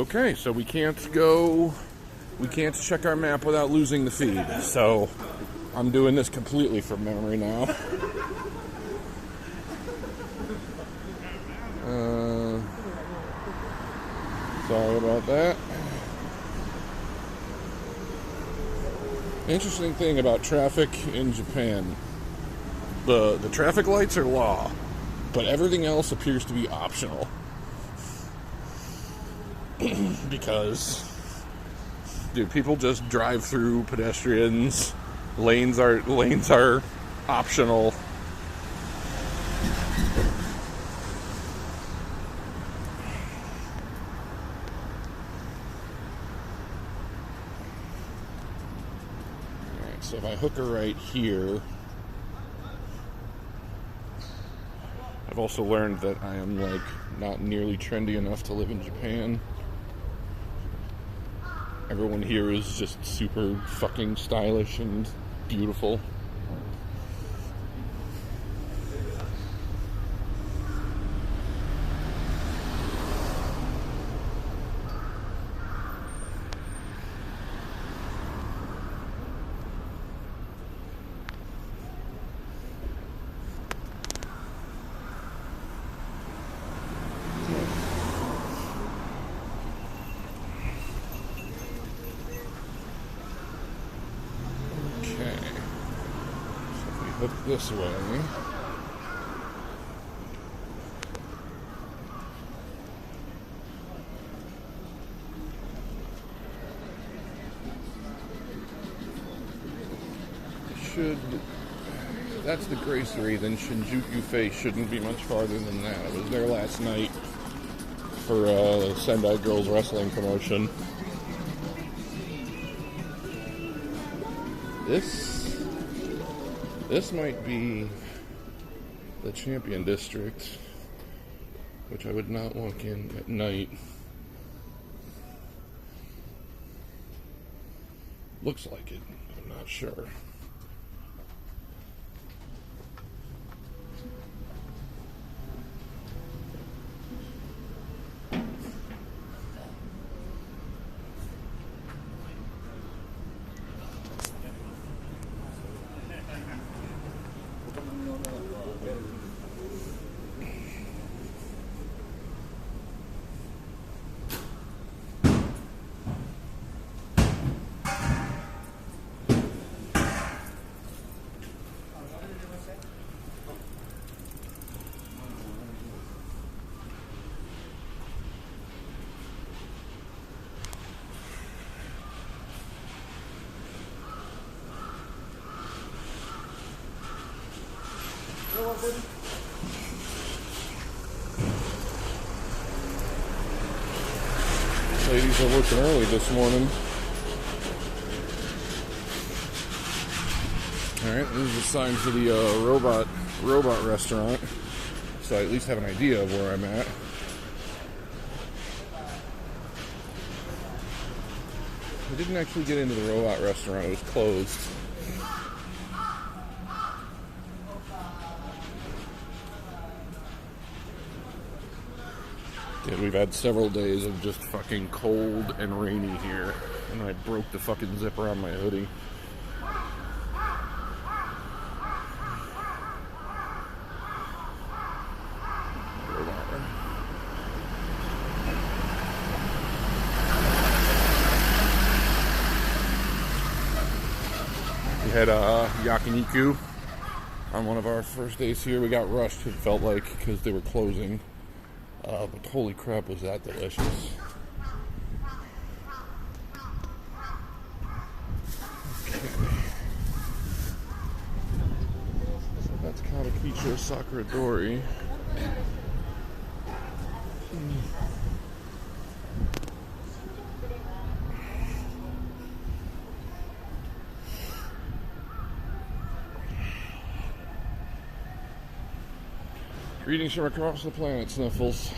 Okay, so we can't check our map without losing the feed. So I'm doing this completely from memory now. Sorry about that. Interesting thing about traffic in Japan. The traffic lights are law, but everything else appears to be optional. Because, dude, people just drive through pedestrians. Lanes are optional. Alright, so if I hook her right here, I've also learned that I am, like, not nearly trendy enough to live in Japan. Everyone here is just super fucking stylish and beautiful. Look this way. That's the Gracery, then Shinjuku Face shouldn't be much farther than that. I was there last night for a Sendai Girls Wrestling promotion. This might be the Champion District, which I would not walk in at night. Looks like it, I'm not sure. Ladies are working early this morning. Alright, this is a sign for the robot restaurant. So I at least have an idea of where I'm at. I didn't actually get into the robot restaurant, it was closed. Yeah, we've had several days of just fucking cold and rainy here, and I broke the fucking zipper on my hoodie. We had yakiniku on one of our first days here. We got rushed, it felt like, because they were closing. But holy crap, was that delicious. Okay. So that's Kabukicho Sakuradori. Greetings from across the planet, Sniffles.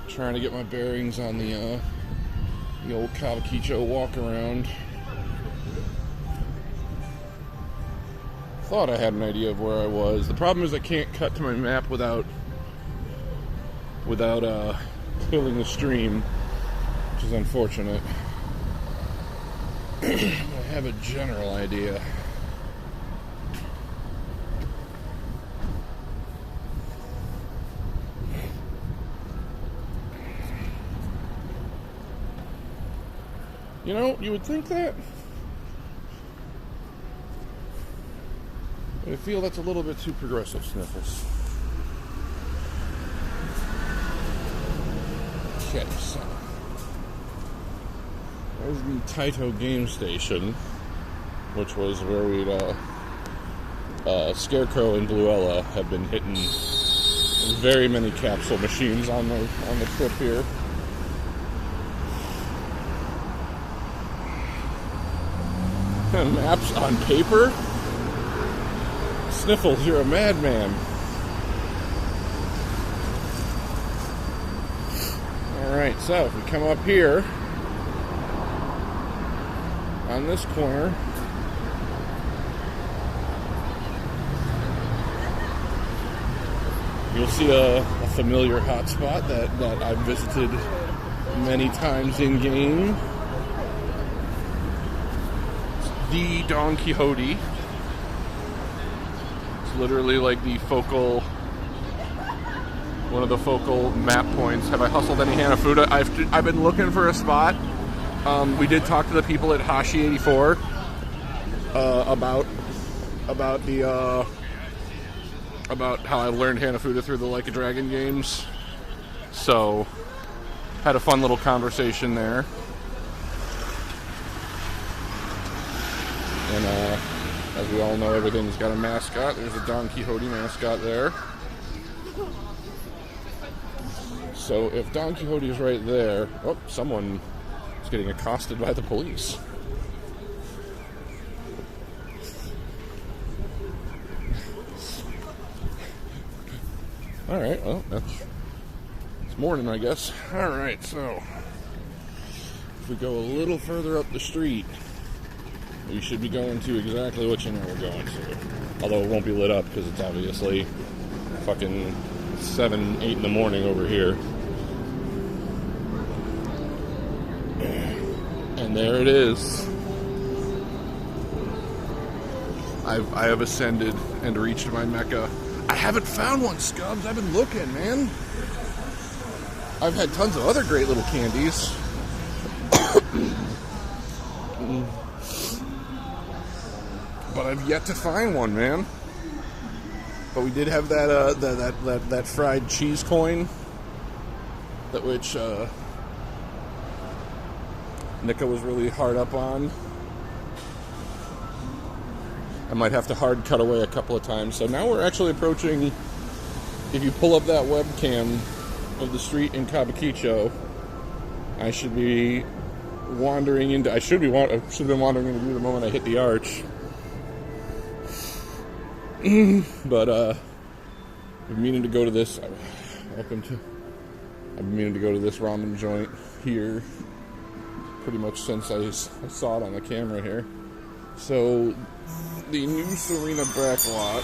Trying to get my bearings on the old Kabukicho walk around. Thought I had an idea of where I was. The problem is I can't cut to my map without without killing the stream, which is unfortunate. I have a general idea. You know, you would think that. But I feel that's a little bit too progressive, Sniffles. Okay, so there's the Taito game station, which was where we'd Scarecrow and Bluella have been hitting very many capsule machines on the trip here. Maps on paper? Sniffles, you're a madman. Alright, so if we come up here on this corner, you'll see a familiar hotspot that I've visited many times in game. The Don Quixote. It's literally like the focal, one of the focal map points. Have I hustled any Hanafuda? I've been looking for a spot. We did talk to the people at Hashi84 about how I learned Hanafuda through the Like a Dragon games. So had a fun little conversation there. And as we all know, everything's got a mascot. There's a Don Quixote mascot there. So if Don Quixote is right there, oh, someone is getting accosted by the police. All right, well, it's morning, I guess. All right, so if we go a little further up the street, we should be going to exactly what you know we're going to. Although it won't be lit up because it's obviously fucking 7, 8 in the morning over here. And there it is. I have ascended and reached my Mecca. I haven't found one, Scubs. I've been looking, man. I've had tons of other great little candies. But I've yet to find one, man. But we did have that fried cheese coin, that which Nika was really hard up on. I might have to hard cut away a couple of times. So now we're actually approaching. If you pull up that webcam of the street in Kabukicho, I should be wandering into. I should have been wandering into the moment I hit the arch. But I've been meaning to go to this. I've been meaning to go to this ramen joint here pretty much since I saw it on the camera here. So the new Serena backlot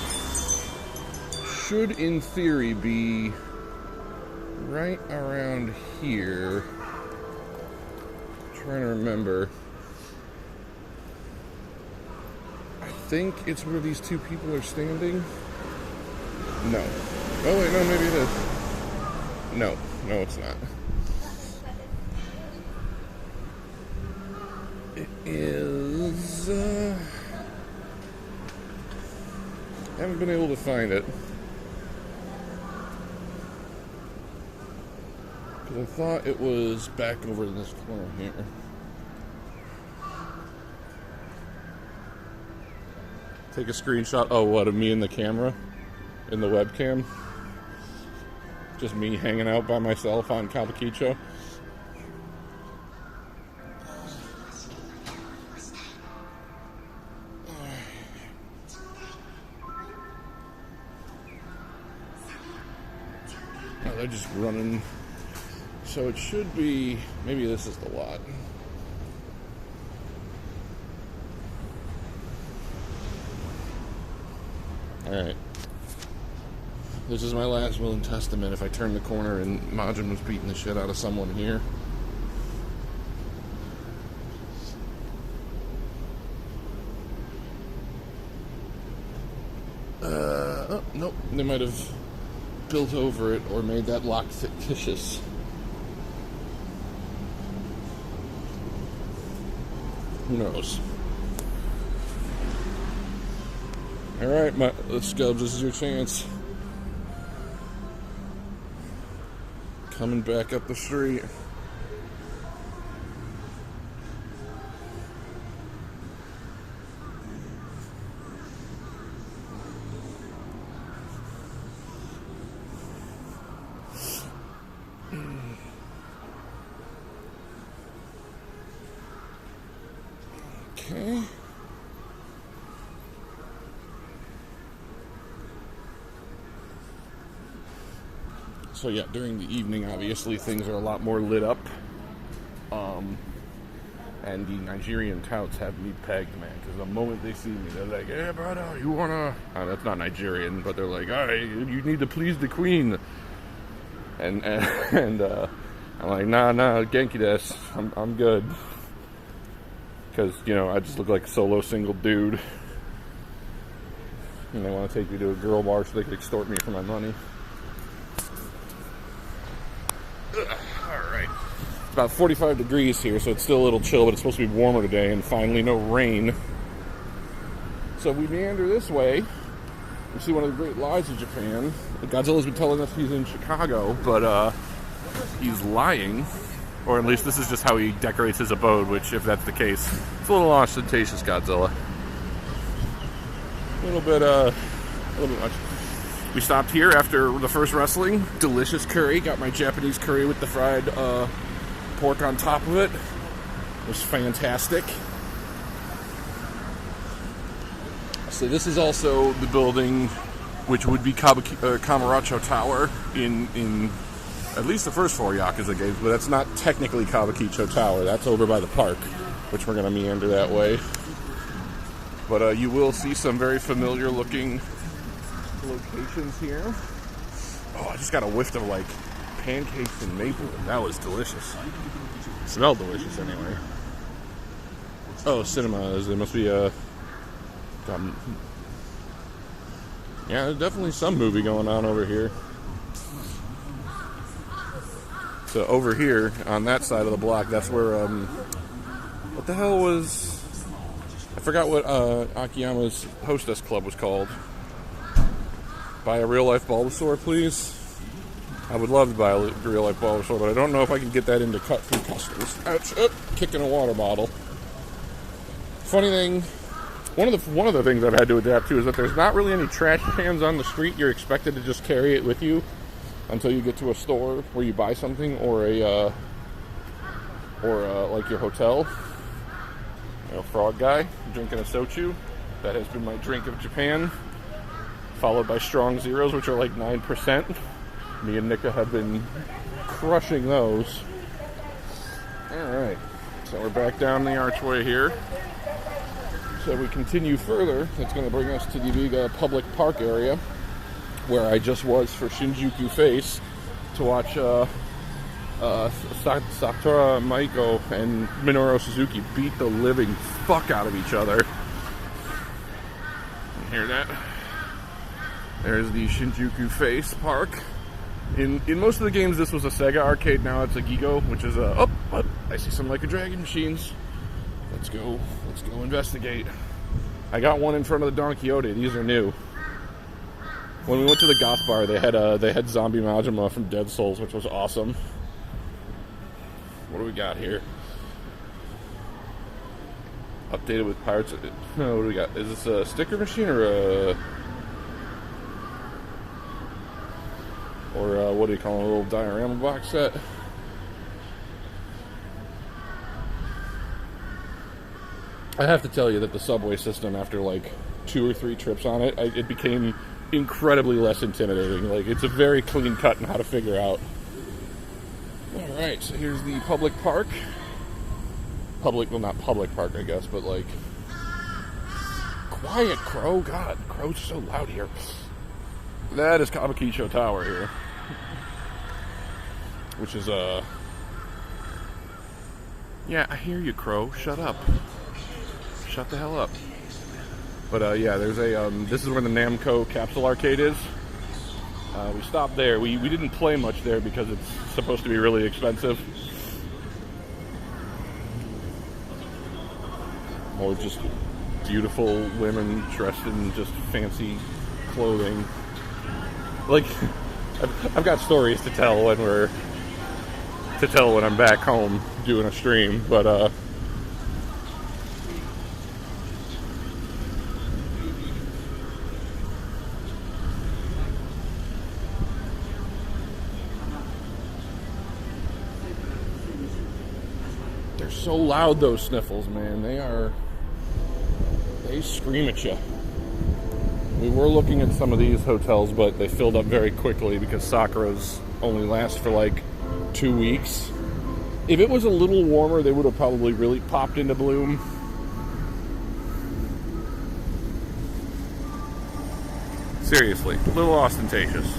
should, in theory, be right around here. I'm trying to remember. I think it's where these two people are standing. No. Oh wait, no, maybe it is. No, it's not. It is. I haven't been able to find it. Because I thought it was back over in this corner here. Take a screenshot. Oh, what, of me in the camera? In the webcam? Just me hanging out by myself on Kabukicho. Oh, they're just running. So it should be, maybe this is the lot. Alright. This is my last will and testament. If I turn the corner and Majin was beating the shit out of someone here. Oh, nope. They might have built over it or made that lock fictitious. Who knows? Alright, let's go. This is your chance. Coming back up the street. Okay. So yeah, during the evening, obviously, things are a lot more lit up. And the Nigerian touts have me pegged, man, because the moment they see me, they're like, hey, brother, you wanna... that's not Nigerian, but they're like, hey, you need to please the queen. And I'm like, nah, Genki des. I'm good. Because, you know, I just look like a solo single dude. And they want to take me to a girl bar so they can extort me for my money. Alright. It's about 45 degrees here, so it's still a little chill, but it's supposed to be warmer today, and finally no rain. So we meander this way. We see one of the great lies of Japan. Godzilla's been telling us he's in Chicago, but he's lying. Or at least this is just how he decorates his abode, which, if that's the case, it's a little ostentatious, Godzilla. A little bit much. We stopped here after the first wrestling. Delicious curry. Got my Japanese curry with the fried pork on top of it. It was fantastic. So this is also the building which would be Kamarocho Tower in at least the first 4 Yakuza games, but that's not technically Kabukicho Tower. That's over by the park, which we're going to meander that way. But you will see some very familiar looking locations here. Oh, I just got a whiff of like pancakes and maple, and that was delicious. It smelled delicious anyway. Oh, cinemas. There must be a... yeah, there's definitely some movie going on over here. So over here, on that side of the block, that's where, what the hell was... I forgot what Akiyama's Hostess Club was called. Buy a real-life Bulbasaur, please. I would love to buy a real-life Bulbasaur, but I don't know if I can get that into cut-through customs. Ouch! Oh, kicking a water bottle. Funny thing, one of the things I've had to adapt to is that there's not really any trash cans on the street. You're expected to just carry it with you until you get to a store where you buy something, or like your hotel. You know, frog guy drinking a sochu. That has been my drink of Japan, followed by strong zeros, which are like 9%. Me and Nika have been crushing those. Alright, so we're back down the archway here. So we continue further. That's going to bring us to the big public park area, where I just was for Shinjuku Face to watch Sakura Maiko and Minoru Suzuki beat the living fuck out of each other. You hear that? There's the Shinjuku Face Park. In most of the games, this was a Sega arcade. Now it's a Gigo, which is a... Oh, I see some Like a Dragon machines. Let's go investigate. I got one in front of the Don Quixote. These are new. When we went to the goth bar, they had Zombie Majima from Dead Souls, which was awesome. What do we got here? Updated with Pirates. No, what do we got? Is this a sticker machine or a... Or what do you call it? A little diorama box set? I have to tell you that the subway system, after like 2 or 3 trips on it, it became incredibly less intimidating. Like, it's a very clean cut and how to figure out. Alright, so here's the public park. Well, not public park, I guess, but like... Quiet, Crow. God, Crow's so loud here. That is Kabukicho Tower here, which is yeah, I hear you, Crow. Shut up. Shut the hell up. But yeah, there's a this is where the Namco Capsule Arcade is. We stopped there. We didn't play much there because it's supposed to be really expensive. Or just beautiful women dressed in just fancy clothing. Like, I've got stories to tell when I'm back home doing a stream, but they're so loud, those sniffles, man. They scream at you. We were looking at some of these hotels, but they filled up very quickly because Sakura's only last for like 2 weeks. If it was a little warmer, they would have probably really popped into bloom. Seriously, a little ostentatious.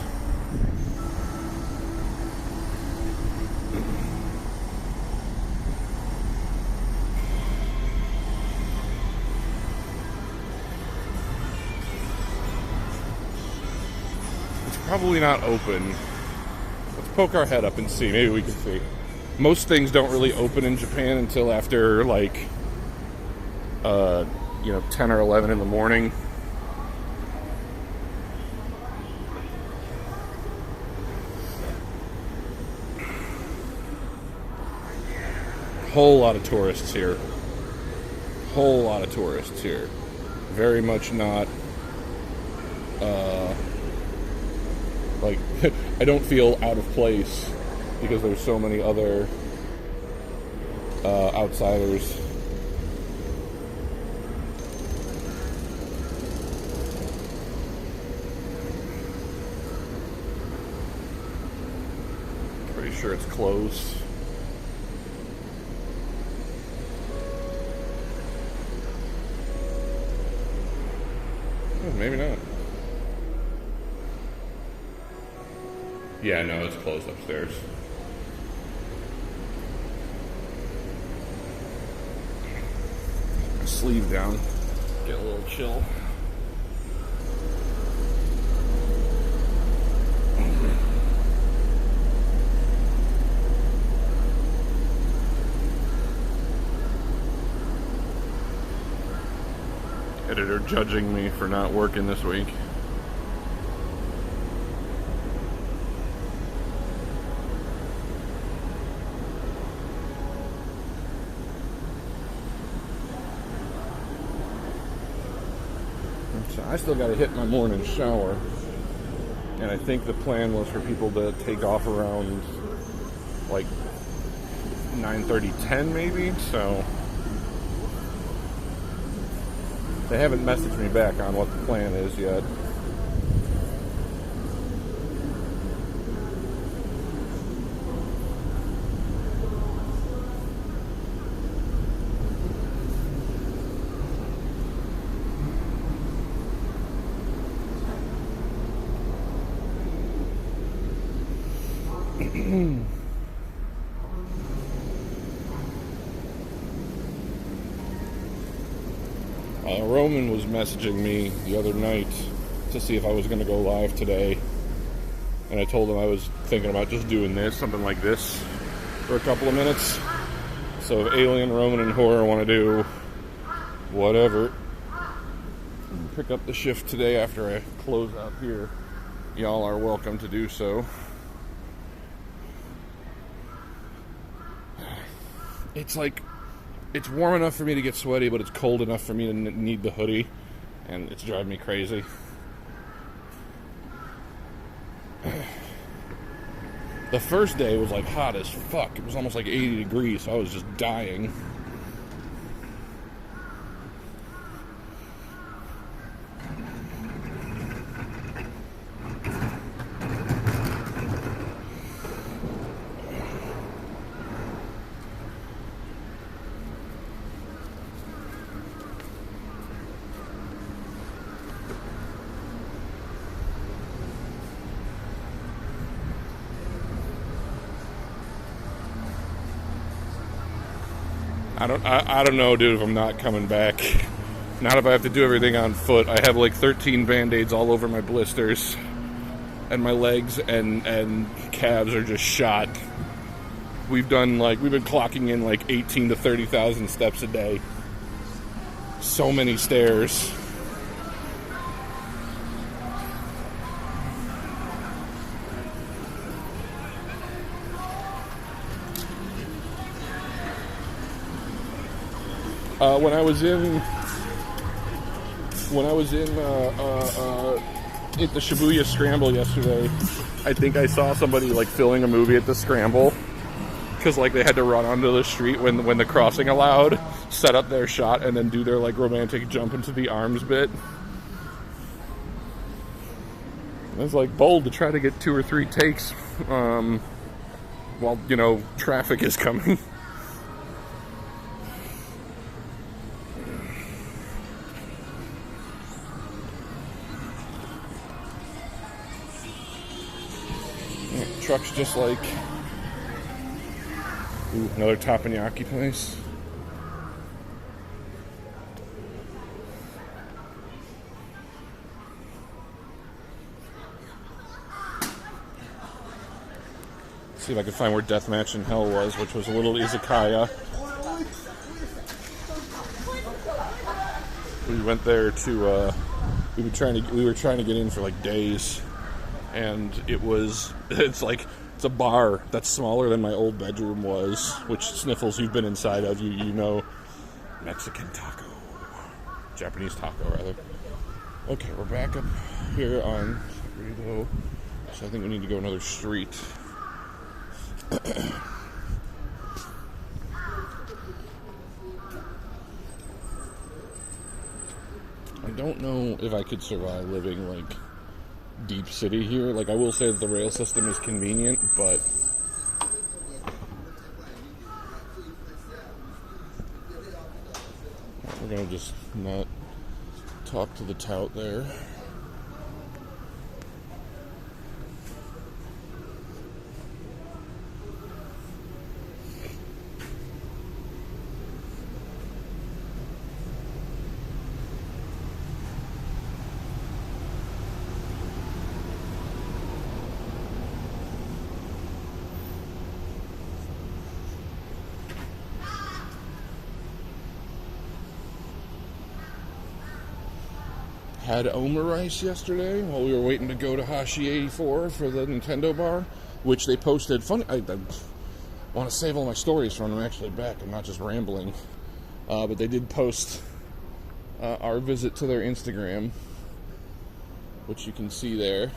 Probably not open. Let's poke our head up and see. Maybe we can see. Most things don't really open in Japan until after like 10 or 11 in the morning. Whole lot of tourists here. Whole lot of tourists here. Very much not like, I don't feel out of place because there's so many other outsiders. Pretty sure it's closed. Oh, maybe not. Yeah, no, it's closed upstairs. Sleeve down. Get a little chill. Editor judging me for not working this week. I still got to hit my morning shower, and I think the plan was for people to take off around like 9:30, 10 maybe, so they haven't messaged me back on what the plan is yet. Roman was messaging me the other night to see if I was going to go live today, and I told him I was thinking about just doing this, something like this, for a couple of minutes. So if Alien, Roman, and Horror want to do whatever, pick up the shift today after I close out here, y'all are welcome to do so. It's like, it's warm enough for me to get sweaty, but it's cold enough for me to need the hoodie, and it's driving me crazy. The first day was like hot as fuck. It was almost like 80 degrees, so I was just dying. I don't know, dude, if I'm not coming back. Not if I have to do everything on foot. I have like 13 band-aids all over my blisters. And my legs and calves are just shot. We've been clocking in like 18 to 30,000 steps a day. So many stairs. When I was in at the Shibuya Scramble yesterday, I think I saw somebody like filming a movie at the Scramble because like they had to run onto the street when the crossing allowed, set up their shot, and then do their like romantic jump into the arms bit. It was like bold to try to get 2 or 3 takes while traffic is coming. Truck's just like another teppanyaki place. See if I can find where Deathmatch in Hell was, which was a little izakaya. We went there to we were trying to get in for like days. And it's a bar that's smaller than my old bedroom was, which Sniffles, you've been inside of, you know, Mexican taco, Japanese taco rather. Okay, we're back up here on Rito, so I think we need to go another street. I don't know if I could survive living like deep city here. Like, I will say that the rail system is convenient, but we're gonna just not talk to the tout there. Had omurice yesterday while we were waiting to go to Hashi 84 for the Nintendo bar, which they posted. Funny, I want to save all my stories for when I'm actually back and not just rambling. But they did post our visit to their Instagram, which you can see there.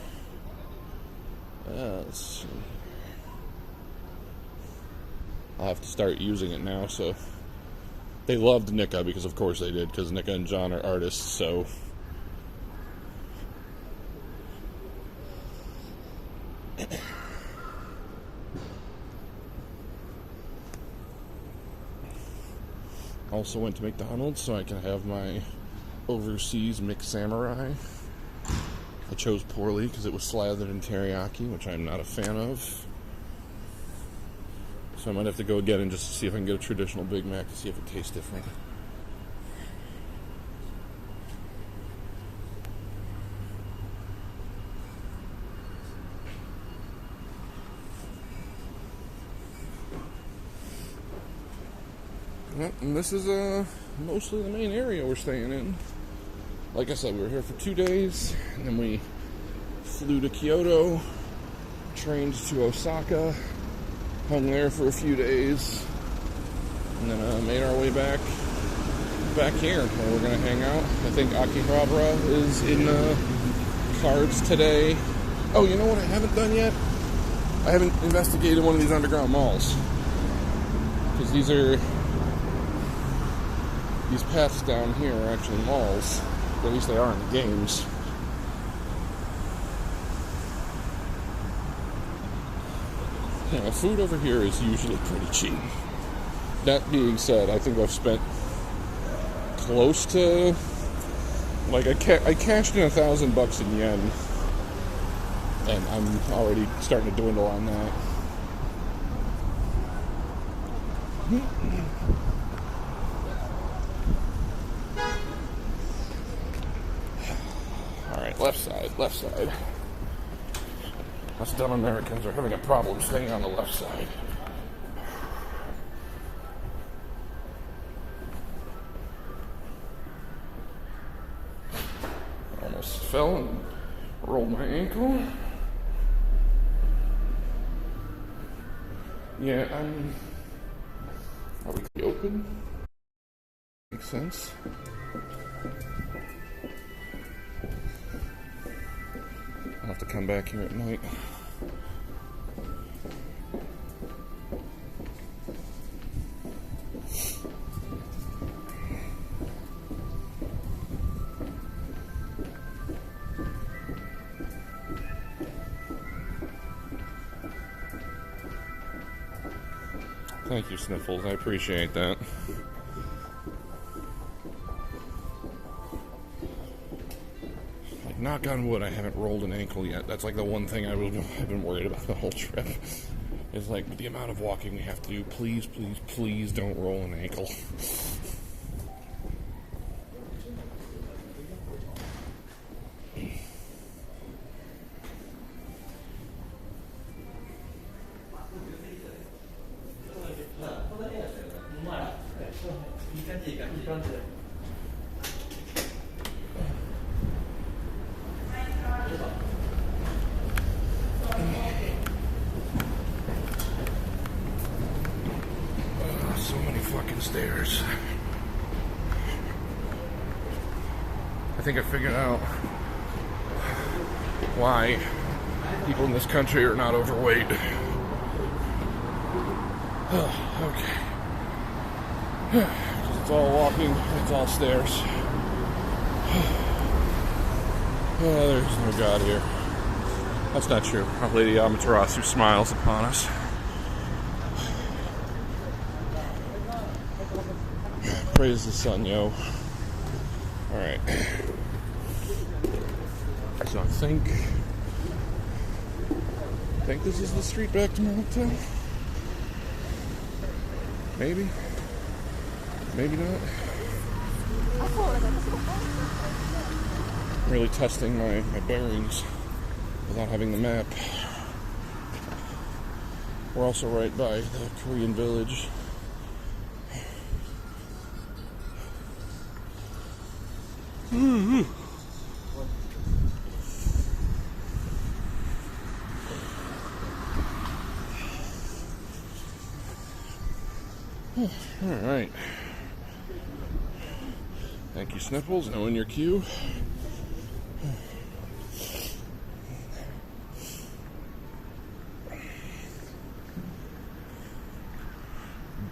Let's see. I'll have to start using it now. So they loved Nika, because of course they did, because Nika and John are artists, so also went to McDonald's so I can have my overseas mixed samurai. I chose poorly because it was slathered in teriyaki, which I'm not a fan of. So I might have to go again and just see if I can get a traditional Big Mac to see if it tastes different. And this is mostly the main area we're staying in. Like I said, we were here for 2 days, and then we flew to Kyoto, trained to Osaka, hung there for a few days, and then made our way back here where we're going to hang out. I think Akihabara is in cards today. Oh, you know what I haven't done yet? I haven't investigated one of these underground malls. Because these paths down here are actually malls. Or at least they are in the games. Yeah, food over here is usually pretty cheap. That being said, I think I've spent close to, like, I cashed in $1,000 in yen, and I'm already starting to dwindle on that. Left side. Us dumb Americans are having a problem staying on the left side. Almost fell and rolled my ankle. Yeah, are we open? Makes sense. I'll have to come back here at night. Thank you, Sniffles. I appreciate that. Like, knock on wood, I haven't rolled an ankle yet. That's like the one thing I've been worried about the whole trip. Is like the amount of walking we have to do. Please, please, please don't roll an ankle. So many fucking stairs. I think I figured out why people in this country are not overweight. Okay. It's all walking, it's all stairs. Oh, there's no God here. That's not true. Our Lady Amaterasu smiles upon us. Praise the sun, yo. Alright. So I think this is the street back to my hotel. Maybe. Maybe not. I'm really testing my bearings without having the map. We're also right by the Korean village. Alright. Thank you, Sniffles. Knowing your cue.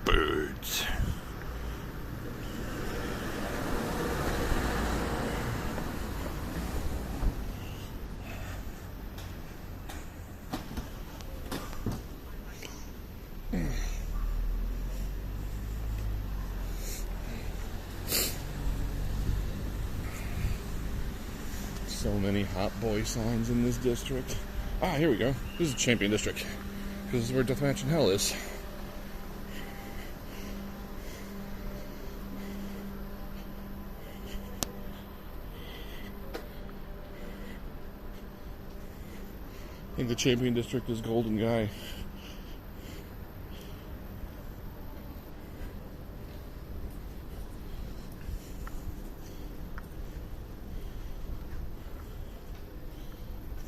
Birds. So many hot boy signs in this district. Ah, here we go. This is Champion District. This is where Deathmatch in Hell is. I think the Champion District is Golden Guy.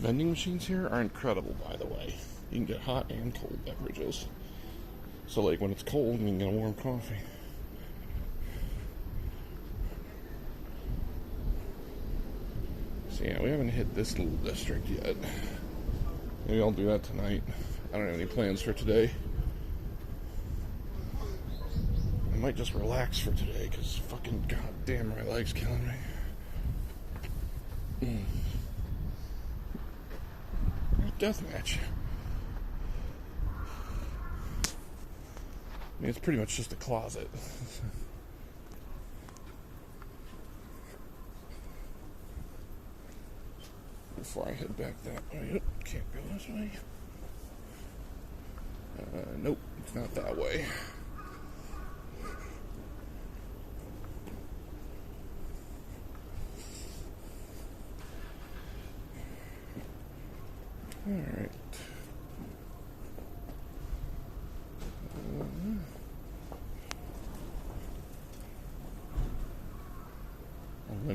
Vending machines here are incredible, by the way. You can get hot and cold beverages. So, like, when it's cold, you can get a warm coffee. So, yeah, we haven't hit this little district yet. Maybe I'll do that tonight. I don't have any plans for today. I might just relax for today, because fucking goddamn my leg's killing me. Deathmatch. I mean, it's pretty much just a closet. Before I head back that way. Oh, can't go this way. Nope, it's not that way.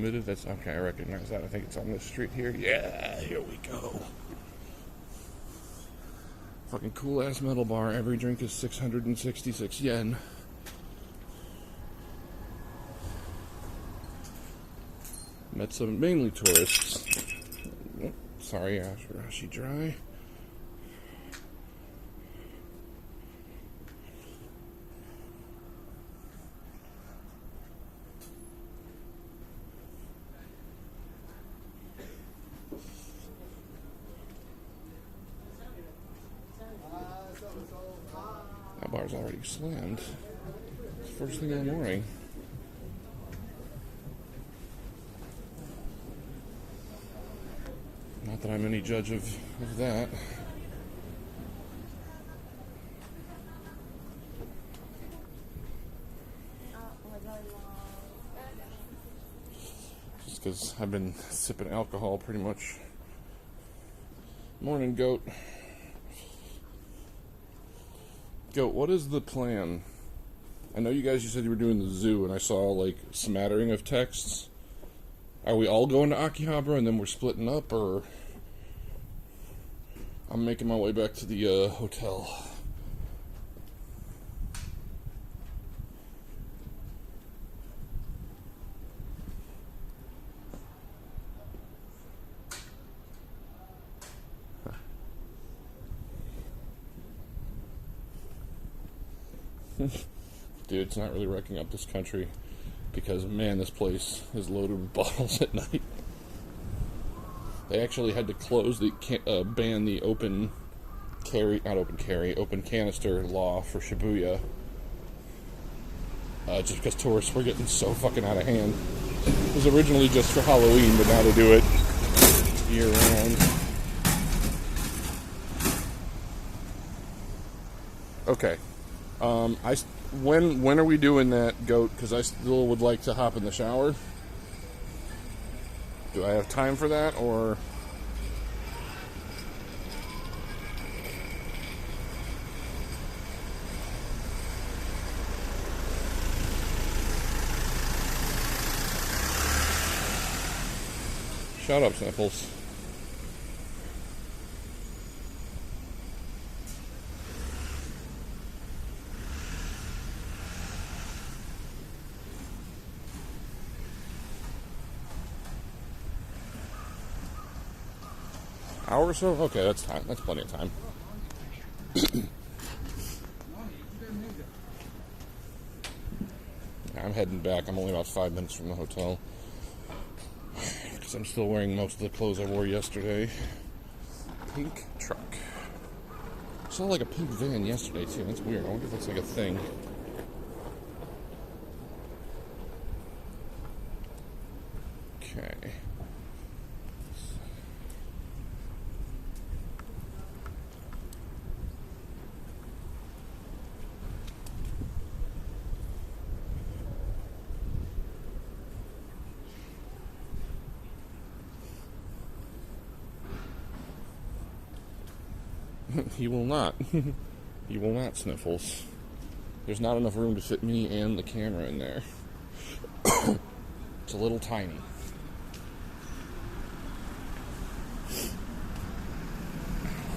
Limited. That's okay. I recognize that. I think it's on this street here. Yeah, here we go. Fucking cool ass metal bar. Every drink is 666 yen. Met some mainly tourists. Oh, sorry, Ashirashi Dry. That bar's already slammed. It's first thing in the morning. Not that I'm any judge of that. Just because I've been sipping alcohol pretty much. Morning, Goat. Goat, what is the plan? I know you said you were doing the zoo, and I saw, like, smattering of texts. Are we all going to Akihabara, and then we're splitting up, or... I'm making my way back to the, hotel. Dude, it's not really wrecking up this country because, man, this place is loaded with bottles at night. They actually had to close ban the open canister law for Shibuya. Just because tourists were getting so fucking out of hand. It was originally just for Halloween, but now they do it year round. Okay. When are we doing that, Goat? Because I still would like to hop in the shower. Do I have time for that, or... Shut up, Sniffles. Hour or so? Okay, that's time. That's plenty of time. I'm heading back. I'm only about 5 minutes from the hotel. Because I'm still wearing most of the clothes I wore yesterday. Pink truck. I saw like a pink van yesterday too. That's weird. I wonder if that's like a thing. Okay. He will not. He will not, Sniffles. There's not enough room to fit me and the camera in there. It's a little tiny.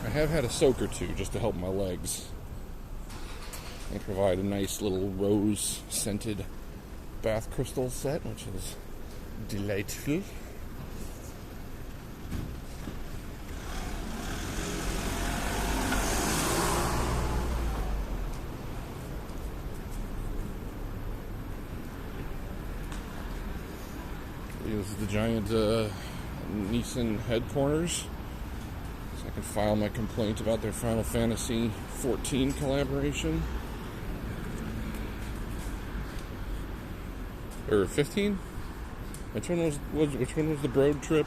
I have had a soak or two just to help my legs. They provide a nice little rose-scented bath crystal set, which is delightful. This is the giant Nissan headquarters, so I can file my complaint about their Final Fantasy 14 collaboration. Or 15? Which one was the Broad Trip?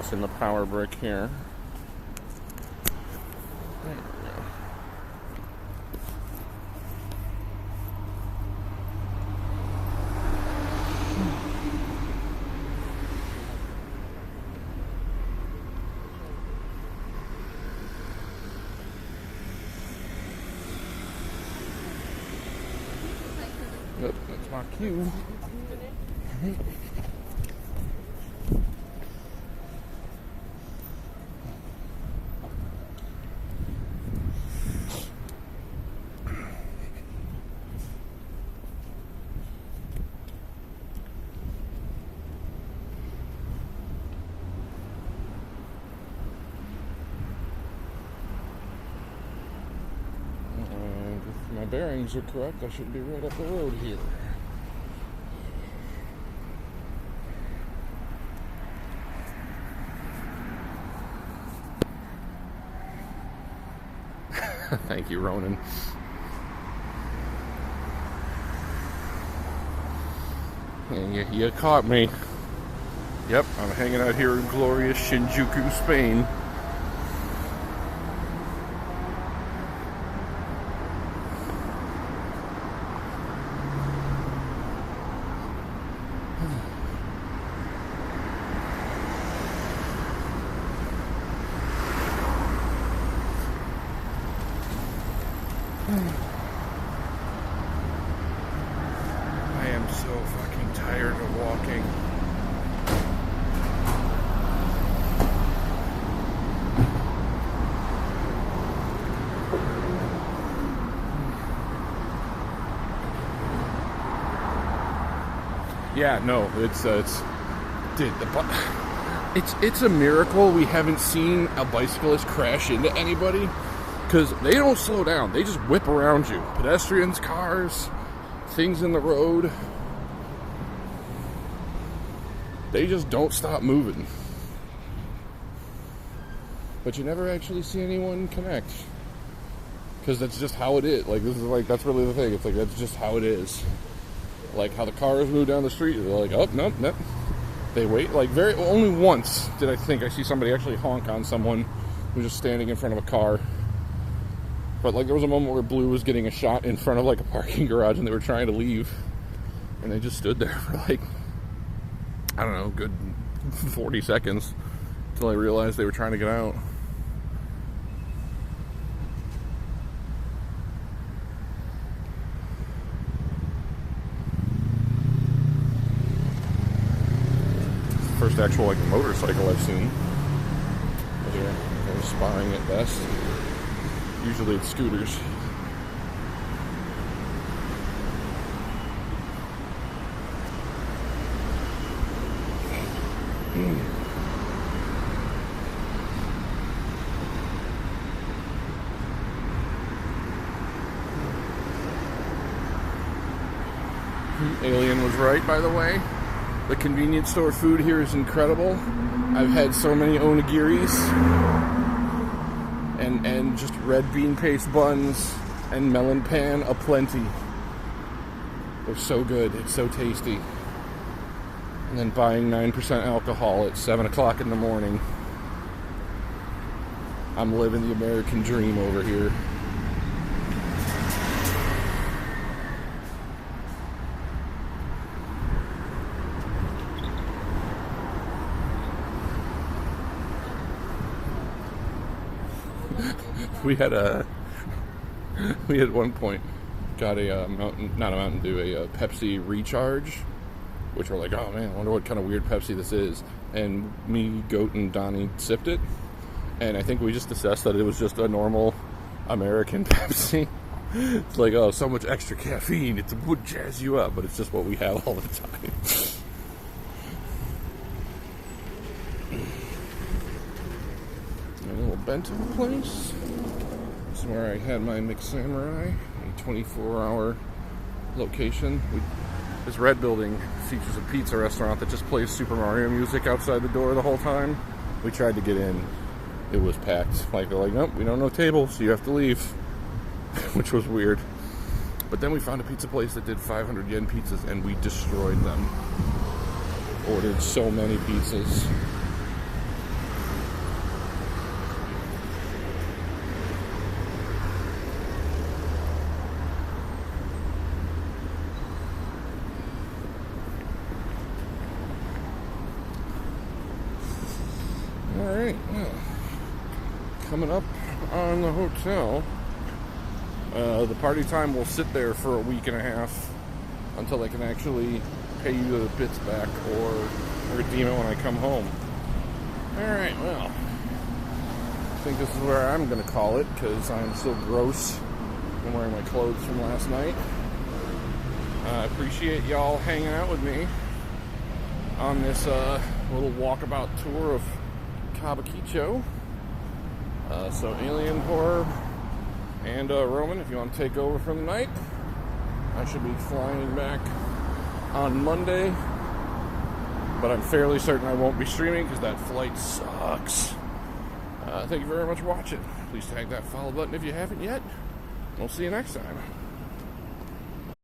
off in the power brick here. There we go. Yep, that's my cue. If my bearings are correct, I should be right up the road here. Thank you, Ronan. And you caught me. Yep, I'm hanging out here in glorious Shinjuku, Spain. I am so fucking tired of walking. Yeah, no, it's a miracle we haven't seen a bicyclist crash into anybody, because they don't slow down. They just whip around you. Pedestrians, cars, things in the road. They just don't stop moving. But you never actually see anyone connect, because that's just how it is. Like, that's really the thing. It's like, that's just how it is. Like how the cars move down the street, they're like, oh, nope. They wait. Like, only once did I think I see somebody actually honk on someone who was just standing in front of a car. But, like, there was a moment where Blue was getting a shot in front of, like, a parking garage, and they were trying to leave. And they just stood there for, like, I don't know, good 40 seconds until I realized they were trying to get out. First actual, like, motorcycle I've seen. They're spying at best. Usually it's scooters. Alien was right, by the way. The convenience store food here is incredible. I've had so many onigiris and just red bean paste buns and melon pan aplenty. They're so good. It's so tasty. And then buying 9% alcohol at 7 o'clock in the morning. I'm living the American dream over here. We had one point got a Mountain Dew, a Pepsi Recharge, which we're like, oh man, I wonder what kind of weird Pepsi this is. And me, Goat, and Donnie sipped it, and I think we just assessed that it was just a normal American Pepsi. It's like, oh, so much extra caffeine, it would jazz you up, but it's just what we have all the time. A little bento place. This is where I had my mixed samurai, a 24-hour location. This red building features a pizza restaurant that just plays Super Mario music outside the door the whole time. We tried to get in. It was packed. Like, they're like, nope, we don't know tables, so you have to leave. Which was weird. But then we found a pizza place that did 500 yen pizzas, and we destroyed them. Ordered so many pizzas. Alright, well, coming up on the hotel. The party time will sit there for a week and a half until I can actually pay you the bits back or redeem it when I come home. Alright, well, I think this is where I'm going to call it because I'm still gross. I'm wearing my clothes from last night. I appreciate y'all hanging out with me on this little walkabout tour of Kabukicho. So Alien Horror and Roman, if you want to take over for the night, I should be flying back on Monday, but I'm fairly certain I won't be streaming because that flight sucks. Thank you very much for watching. Please tag that follow button if you haven't yet. We'll see you next time.